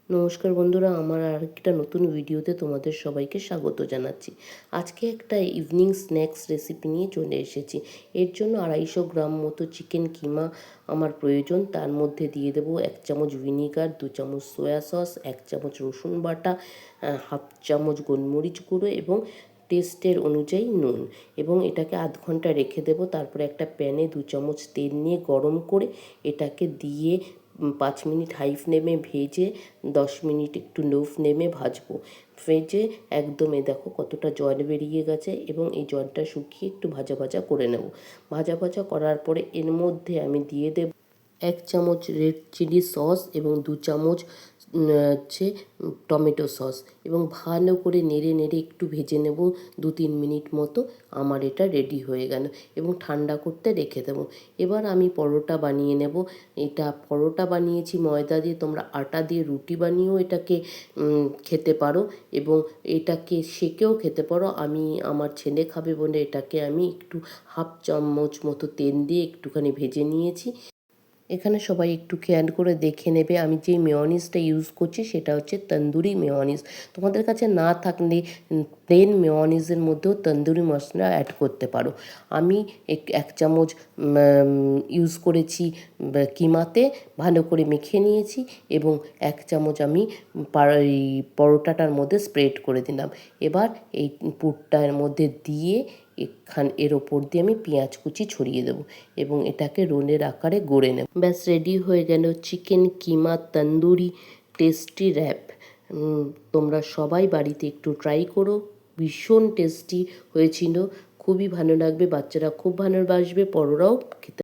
নমস্কার বন্ধুরা, আমার আরেকটা নতুন ভিডিওতে তোমাদের সবাইকে স্বাগত জানাচ্ছি। আজকে একটা ইভিনিং স্ন্যাক্স রেসিপি নিয়ে চলে এসেছি। এর জন্য 250 গ্রাম মতো চিকেন কিমা আমার প্রয়োজন। তার মধ্যে দিয়ে দেবো 1 চামচ ভিনিগার, 2 চামচ সয়া সস, 1 চামচ রসুন বাটা, হাফ চামচ গোলমরিচ গুঁড়ো এবং টেস্টের অনুযায়ী নুন, এবং এটাকে আধ ঘন্টা রেখে দেবো। তারপরে একটা প্যানে 2 চামচ তেল নিয়ে গরম করে এটাকে দিয়ে 5 মিনিট হাই ফ্লেমে ভেজে 10 মিনিট একটু লো ফ্লেমে ভাজবো। ভেজে একদম দেখো কতটা জল বেরিয়ে গেছে, এবং এই জলটা শুকিয়ে একটু ভাজা ভাজা করে নেব। ভাজা ভাজা করার পরে এর মধ্যে আমি দিয়ে দেব 1 চামচ রেড চিলি সস এবং 2 চামচ হচ্ছে টমেটো সস, এবং ভালো করে নেড়ে নেড়ে একটু ভেজে নেব 2-3 মিনিট মতো। আমার এটা রেডি হয়ে গেল, এবং ঠান্ডা করতে রেখে দেবো। এবার আমি পরোটা বানিয়ে নেব। এটা পরোটা বানিয়েছি ময়দা দিয়ে, তোমরা আটা দিয়ে রুটি বানিয়েও এটাকে খেতে পারো, এবং এটাকে সেকেও খেতে পারো। আমি আমার ছেলে খাবে বলে এটাকে আমি একটু হাফ চামচ মতো তেল দিয়ে একটুখানি ভেজে নিয়েছি। এখানে সবাই একটু খেয়াল করে দেখে নেবে, আমি যে মেয়োনিজটা ইউজ করছি সেটা হচ্ছে তন্দুরি মেয়োনিজ। তোমাদের কাছে না থাকলে প্লেন মেয়োনিজের মধ্যেও তন্দুরি মশলা অ্যাড করতে পারো। আমি 1 চামচ ইউজ করেছি কিমাতে, ভালো করে মেখে নিয়েছি, এবং 1 চামচ আমি এই পরোটাটার মধ্যে স্প্রেড করে দিলাম। এবার এই পুরটার মধ্যে দিয়ে এর ওপর দিয়ে আমি পেঁয়াজ কুচি ছড়িয়ে দেবো, এবং এটাকে রোলের আকারে গড়ে নেব। ব্যাস রেডি হয়ে গেল চিকেন কিমা তন্দুরি টেস্টি র্যাপ। তোমরা সবাই বাড়িতে একটু ট্রাই করো, ভীষণ টেস্টি হয়েছিল, খুবই ভালো লাগবে, বাচ্চারা খুব ভালোবাসবে, বড়রাও খেতে